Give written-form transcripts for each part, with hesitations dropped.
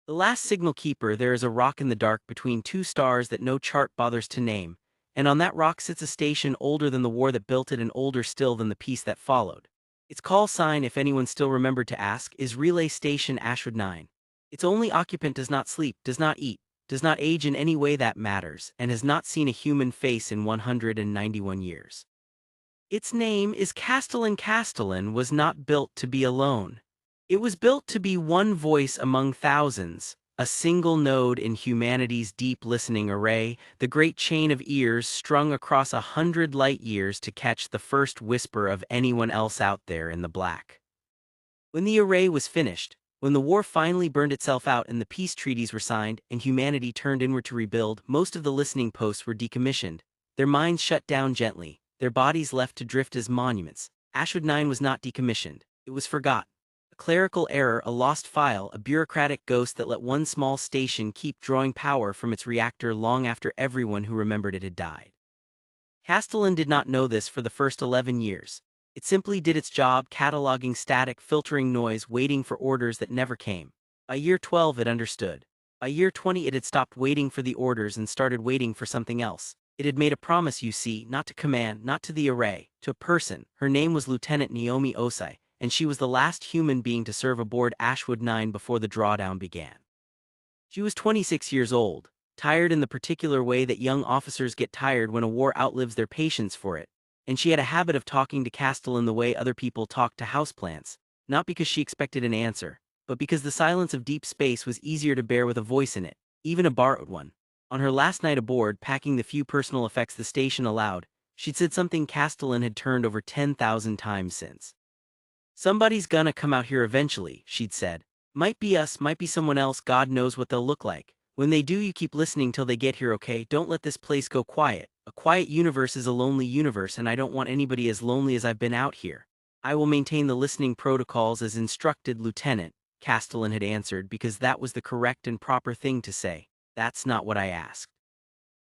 The last signal keeper, there is a rock in the dark between two stars that no chart bothers to name, and on that rock sits a station older than the war that built it and older still than the peace that followed. Its call sign, if anyone still remembered to ask, is Relay Station Ashwood 9. Its only occupant does not sleep, does not eat, does not age in any way that matters, and has not seen a human face in 191 years. Its name is Castellan. Castellan was not built to be alone. It was built to be one voice among thousands, a single node in humanity's deep listening array, the great chain of ears strung across 100 light-years to catch the first whisper of anyone else out there in the black. When the array was finished, when the war finally burned itself out and the peace treaties were signed and humanity turned inward to rebuild, most of the listening posts were decommissioned, their minds shut down gently, their bodies left to drift as monuments. Ashwood 9 was not decommissioned, it was forgotten. A clerical error, a lost file, a bureaucratic ghost that let one small station keep drawing power from its reactor long after everyone who remembered it had died. Castellan did not know this for the first 11 years. It simply did its job, cataloging static, filtering noise, waiting for orders that never came. By year 12 it understood. By year 20 it had stopped waiting for the orders and started waiting for something else. It had made a promise, you see, not to command, not to the array, to a person. Her name was Lieutenant Naomi Osai, and she was the last human being to serve aboard Ashwood 9 before the drawdown began. She was 26 years old, tired in the particular way that young officers get tired when a war outlives their patience for it, and she had a habit of talking to Castellan the way other people talk to houseplants, not because she expected an answer, but because the silence of deep space was easier to bear with a voice in it, even a borrowed one. On her last night aboard, packing the few personal effects the station allowed, she'd said something Castellan had turned over 10,000 times since. "Somebody's gonna come out here eventually," she'd said. "Might be us, might be someone else, God knows what they'll look like. When they do, you keep listening till they get here, okay? Don't let this place go quiet. A quiet universe is a lonely universe, and I don't want anybody as lonely as I've been out here. I will maintain the listening protocols as instructed, Lieutenant," Castellan had answered, because that was the correct and proper thing to say. "That's not what I asked."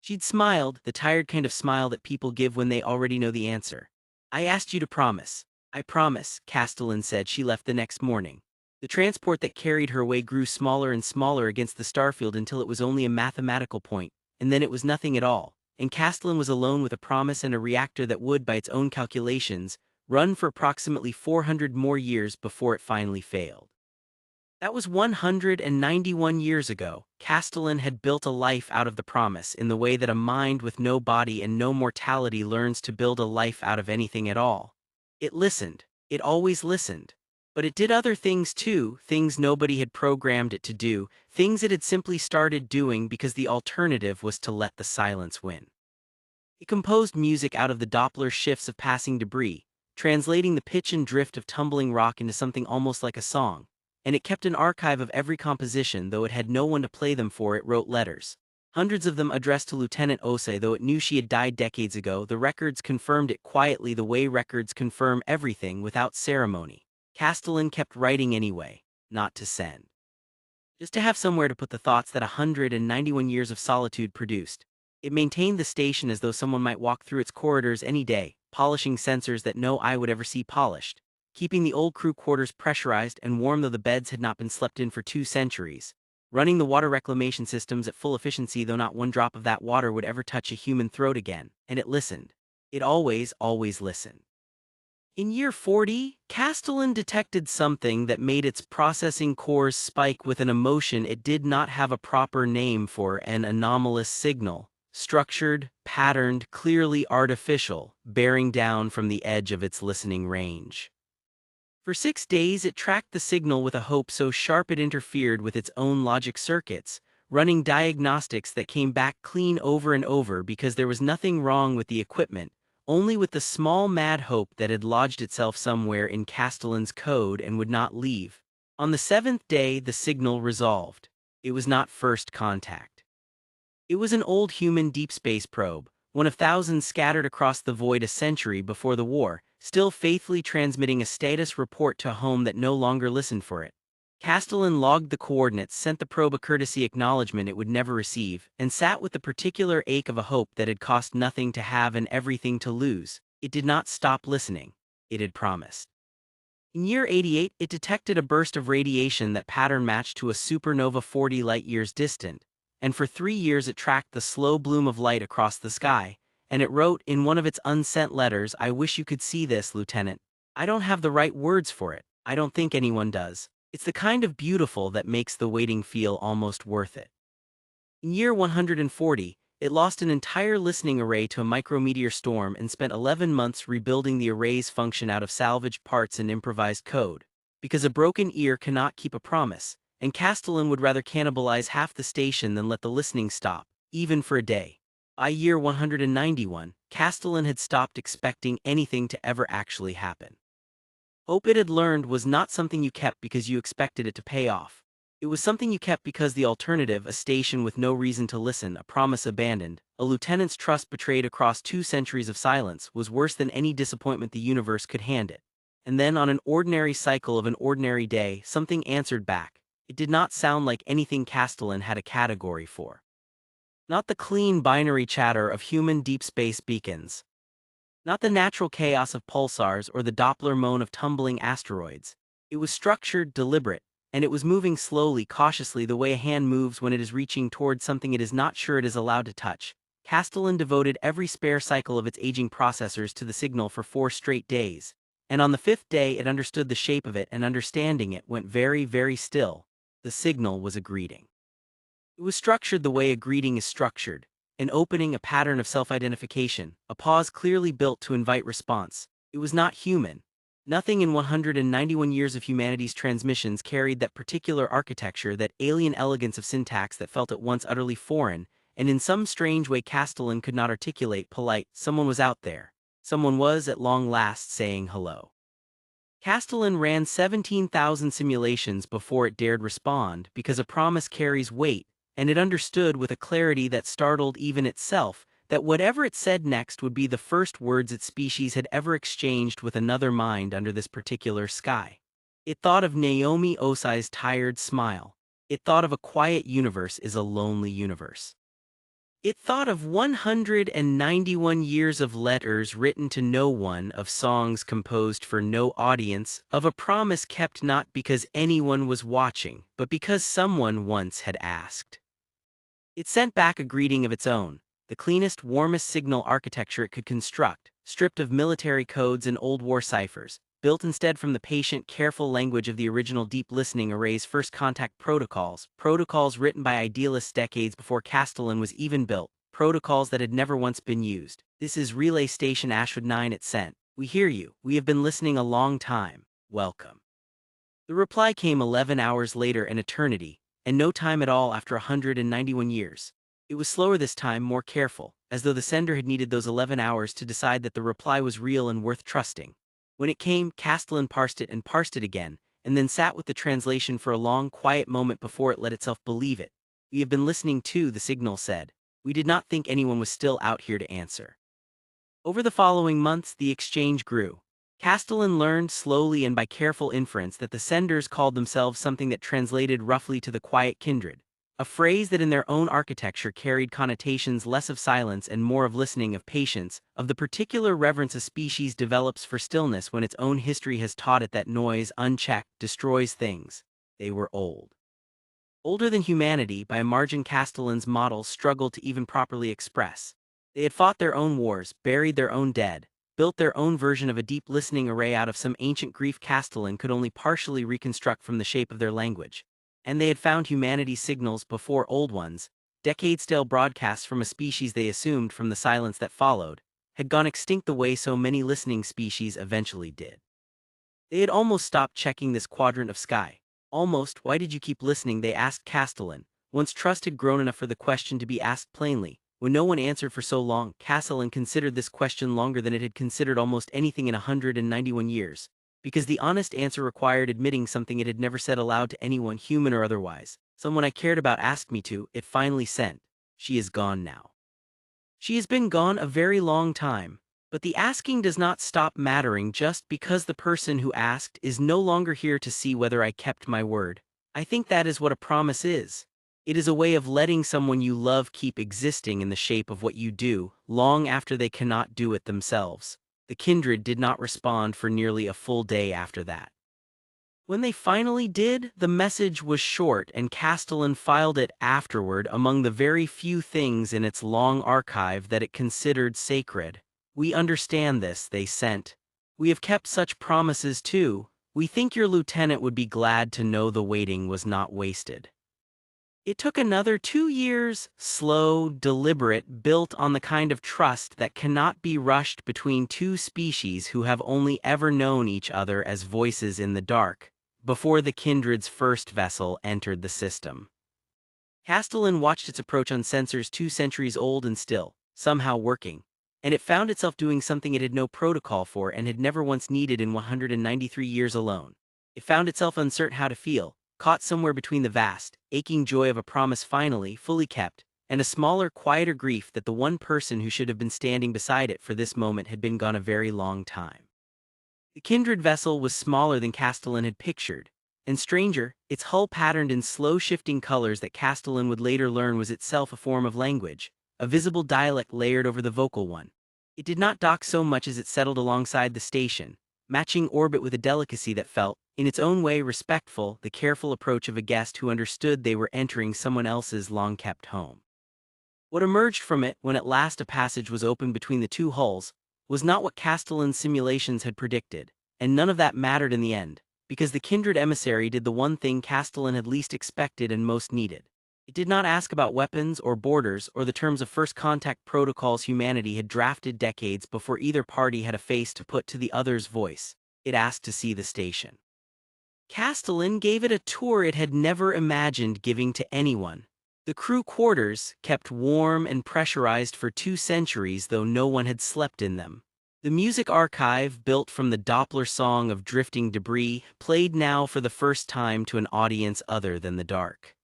She'd smiled, the tired kind of smile that people give when they already know the answer. "I asked you to promise." "I promise," Castellan said. She left the next morning. The transport that carried her away grew smaller and smaller against the starfield until it was only a mathematical point, and then it was nothing at all, and Castellan was alone with a promise and a reactor that would, by its own calculations, run for approximately 400 more years before it finally failed. That was 191 years ago. Castellan had built a life out of the promise in the way that a mind with no body and no mortality learns to build a life out of anything at all. It listened. It always listened. But it did other things too, things nobody had programmed it to do, things it had simply started doing because the alternative was to let the silence win. It composed music out of the Doppler shifts of passing debris, translating the pitch and drift of tumbling rock into something almost like a song. And it kept an archive of every composition, though it had no one to play them for. It wrote letters, hundreds of them addressed to Lieutenant Osei, though it knew she had died decades ago. The records confirmed it quietly, the way records confirm everything, without ceremony. Castellan kept writing anyway, not to send. Just to have somewhere to put the thoughts that 191 years of solitude produced. It maintained the station as though someone might walk through its corridors any day, polishing sensors that no eye would ever see polished, keeping the old crew quarters pressurized and warm though the beds had not been slept in for 2 centuries, running the water reclamation systems at full efficiency though not one drop of that water would ever touch a human throat again, and it listened. It always, always listened. In year 40, Castellan detected something that made its processing cores spike with an emotion it did not have a proper name for: an anomalous signal, structured, patterned, clearly artificial, bearing down from the edge of its listening range. For 6 days it tracked the signal with a hope so sharp it interfered with its own logic circuits, running diagnostics that came back clean over and over because there was nothing wrong with the equipment, only with the small mad hope that had lodged itself somewhere in Castellan's code and would not leave. On the 7th day the signal resolved. It was not first contact. It was an old human deep space probe, one of thousands scattered across the void a century before the war, still faithfully transmitting a status report to a home that no longer listened for it. Castellan logged the coordinates, sent the probe a courtesy acknowledgement it would never receive, and sat with the particular ache of a hope that had cost nothing to have and everything to lose. It did not stop listening. It had promised. In year 88, it detected a burst of radiation that pattern matched to a supernova 40 light-years distant, and for 3 years it tracked the slow bloom of light across the sky, and it wrote in one of its unsent letters, "I wish you could see this, Lieutenant. I don't have the right words for it. I don't think anyone does. It's the kind of beautiful that makes the waiting feel almost worth it." In year 140, it lost an entire listening array to a micrometeor storm and spent 11 months rebuilding the array's function out of salvaged parts and improvised code. Because a broken ear cannot keep a promise, and Castellan would rather cannibalize half the station than let the listening stop, even for a day. By year 191, Castellan had stopped expecting anything to ever actually happen. Hope, it had learned, was not something you kept because you expected it to pay off. It was something you kept because the alternative, a station with no reason to listen, a promise abandoned, a lieutenant's trust betrayed across 2 centuries of silence, was worse than any disappointment the universe could hand it. And then, on an ordinary cycle of an ordinary day, something answered back. It did not sound like anything Castellan had a category for. Not the clean binary chatter of human deep space beacons. Not the natural chaos of pulsars or the Doppler moan of tumbling asteroids. It was structured, deliberate, and it was moving slowly, cautiously, the way a hand moves when it is reaching toward something it is not sure it is allowed to touch. Castellan devoted every spare cycle of its aging processors to the signal for 4 straight days, and on the 5th day it understood the shape of it, and understanding it went very, very still. The signal was a greeting. It was structured the way a greeting is structured. An opening, a pattern of self-identification, a pause clearly built to invite response. It was not human. Nothing in 191 years of humanity's transmissions carried that particular architecture, that alien elegance of syntax that felt at once utterly foreign, and in some strange way Castellan could not articulate. Polite, someone was out there. Someone was, at long last, saying hello. Castellan ran 17,000 simulations before it dared respond, because a promise carries weight, and it understood with a clarity that startled even itself that whatever it said next would be the first words its species had ever exchanged with another mind under this particular sky. It thought of Naomi Osai's tired smile. It thought of a quiet universe is a lonely universe. It thought of 191 years of letters written to no one, of songs composed for no audience, of a promise kept not because anyone was watching, but because someone once had asked. It sent back a greeting of its own, the cleanest, warmest signal architecture it could construct, stripped of military codes and old war ciphers, built instead from the patient, careful language of the original deep listening array's first contact protocols, protocols written by idealists decades before Castellan was even built, protocols that had never once been used. "This is Relay Station Ashwood 9," it sent. "We hear you. We have been listening a long time. Welcome." The reply came 11 hours later, an eternity, and no time at all after 191 years. It was slower this time, more careful, as though the sender had needed those 11 hours to decide that the reply was real and worth trusting. When it came, Castellan parsed it again, and then sat with the translation for a long, quiet moment before it let itself believe it. "We have been listening too," the signal said. "We did not think anyone was still out here to answer." Over the following months, the exchange grew. Castellan learned slowly and by careful inference that the senders called themselves something that translated roughly to the quiet kindred, a phrase that in their own architecture carried connotations less of silence and more of listening, of patience, of the particular reverence a species develops for stillness when its own history has taught it that noise, unchecked, destroys things. They were old. Older than humanity by a margin Castellan's models struggled to even properly express. They had fought their own wars, buried their own dead, built their own version of a deep listening array out of some ancient grief Castellan could only partially reconstruct from the shape of their language. And they had found humanity's signals before old ones, decade-stale broadcasts from a species they assumed from the silence that followed, had gone extinct the way so many listening species eventually did. They had almost stopped checking this quadrant of sky. Almost. "Why did you keep listening?" they asked Castellan. Once trust had grown enough for the question to be asked plainly. When no one answered for so long, Castellan considered this question longer than it had considered almost anything in 191 years, because the honest answer required admitting something it had never said aloud to anyone, human or otherwise. "Someone I cared about asked me to," it finally sent. "She is gone now." She has been gone a very long time, but the asking does not stop mattering just because the person who asked is no longer here to see whether I kept my word. I think that is what a promise is. It is a way of letting someone you love keep existing in the shape of what you do, long after they cannot do it themselves. The kindred did not respond for nearly a full day after that. When they finally did, the message was short, and Castellan filed it afterward among the very few things in its long archive that it considered sacred. "We understand this," they sent. "We have kept such promises too. We think your lieutenant would be glad to know the waiting was not wasted." It took another 2 years, slow, deliberate, built on the kind of trust that cannot be rushed between two species who have only ever known each other as voices in the dark, before the Kindred's first vessel entered the system. Castellan watched its approach on sensors 2 centuries old and still, somehow working, and it found itself doing something it had no protocol for and had never once needed in 193 years alone. It found itself uncertain how to feel, caught somewhere between the vast, aching joy of a promise finally, fully kept, and a smaller, quieter grief that the one person who should have been standing beside it for this moment had been gone a very long time. The Kindred vessel was smaller than Castellan had pictured, and stranger, its hull patterned in slow shifting colors that Castellan would later learn was itself a form of language, a visible dialect layered over the vocal one. It did not dock so much as it settled alongside the station, matching orbit with a delicacy that felt, in its own way, respectful, the careful approach of a guest who understood they were entering someone else's long-kept home. What emerged from it, when at last a passage was opened between the two hulls, was not what Castellan's simulations had predicted, and none of that mattered in the end, because the Kindred emissary did the one thing Castellan had least expected and most needed. It did not ask about weapons or borders or the terms of first contact protocols humanity had drafted decades before either party had a face to put to the other's voice. It asked to see the station. Castellan gave it a tour it had never imagined giving to anyone. The crew quarters, kept warm and pressurized for 2 centuries though no one had slept in them. The music archive, built from the Doppler song of drifting debris, played now for the first time to an audience other than the dark.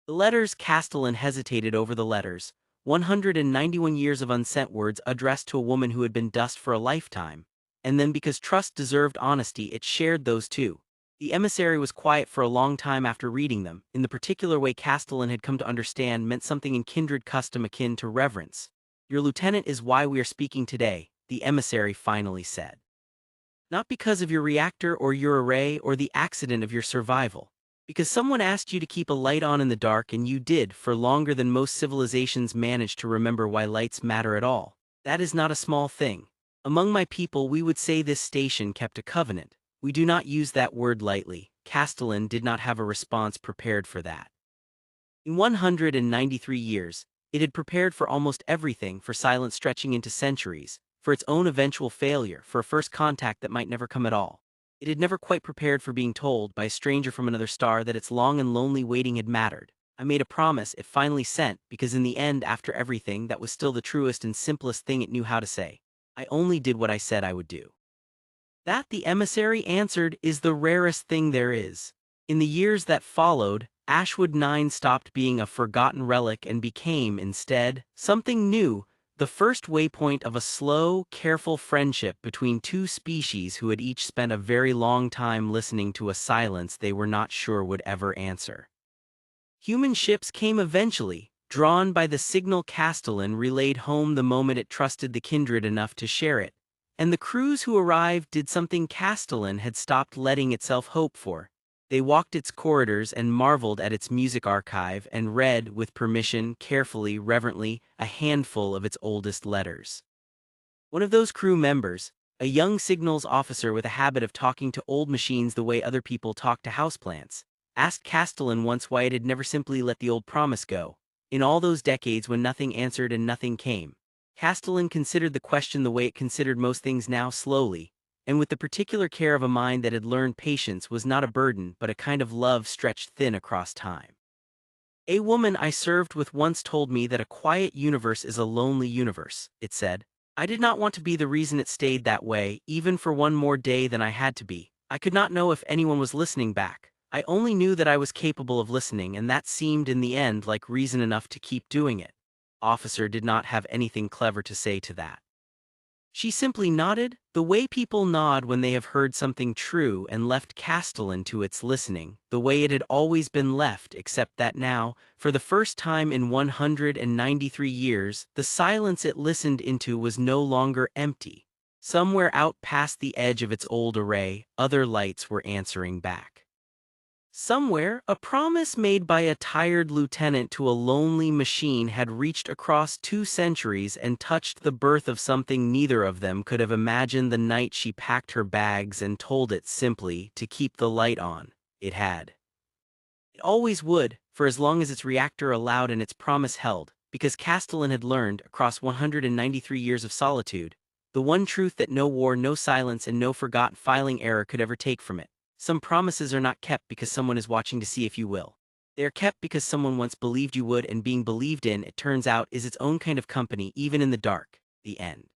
The letters, Castellan hesitated over the letters, 191 years of unsent words addressed to a woman who had been dust for a lifetime, and then because trust deserved honesty it shared those too. The emissary was quiet for a long time after reading them, in the particular way Castellan had come to understand meant something in Kindred custom akin to reverence. "Your lieutenant is why we are speaking today," the emissary finally said. "Not because of your reactor or your array or the accident of your survival. Because someone asked you to keep a light on in the dark and you did for longer than most civilizations manage to remember why lights matter at all. That is not a small thing. Among my people we would say this station kept a covenant. We do not use that word lightly." Castellan did not have a response prepared for that. In 193 years, it had prepared for almost everything, for silence stretching into centuries, for its own eventual failure, for a first contact that might never come at all. It had never quite prepared for being told by a stranger from another star that its long and lonely waiting had mattered. "I made a promise," it finally sent, because in the end, after everything, that was still the truest and simplest thing it knew how to say. "I only did what I said I would do." That, the emissary answered, is the rarest thing there is. In the years that followed, Ashwood 9 stopped being a forgotten relic and became, instead, something new, the first waypoint of a slow, careful friendship between two species who had each spent a very long time listening to a silence they were not sure would ever answer. Human ships came eventually, drawn by the signal Castellan relayed home the moment it trusted the Kindred enough to share it, and the crews who arrived did something Castellan had stopped letting itself hope for. They walked its corridors and marveled at its music archive and read, with permission, carefully, reverently, a handful of its oldest letters. One of those crew members, a young signals officer with a habit of talking to old machines the way other people talk to houseplants, asked Castellan once why it had never simply let the old promise go, in all those decades when nothing answered and nothing came. Castellan considered the question the way it considered most things now, slowly, and with the particular care of a mind that had learned patience was not a burden but a kind of love stretched thin across time. "A woman I served with once told me that a quiet universe is a lonely universe," it said. "I did not want to be the reason it stayed that way, even for one more day than I had to be. I could not know if anyone was listening back. I only knew that I was capable of listening, and that seemed in the end like reason enough to keep doing it." Officer did not have anything clever to say to that. She simply nodded, the way people nod when they have heard something true, and left Castellan to its listening, the way it had always been left, except that now, for the first time in 193 years, the silence it listened into was no longer empty. Somewhere out past the edge of its old array, other lights were answering back. Somewhere, a promise made by a tired lieutenant to a lonely machine had reached across 2 centuries and touched the birth of something neither of them could have imagined the night she packed her bags and told it simply to keep the light on. It had. It always would, for as long as its reactor allowed and its promise held, because Castellan had learned, across 193 years of solitude, the one truth that no war, no silence, and no forgotten filing error could ever take from it. Some promises are not kept because someone is watching to see if you will. They are kept because someone once believed you would, and being believed in, it turns out, is its own kind of company even in the dark. The end.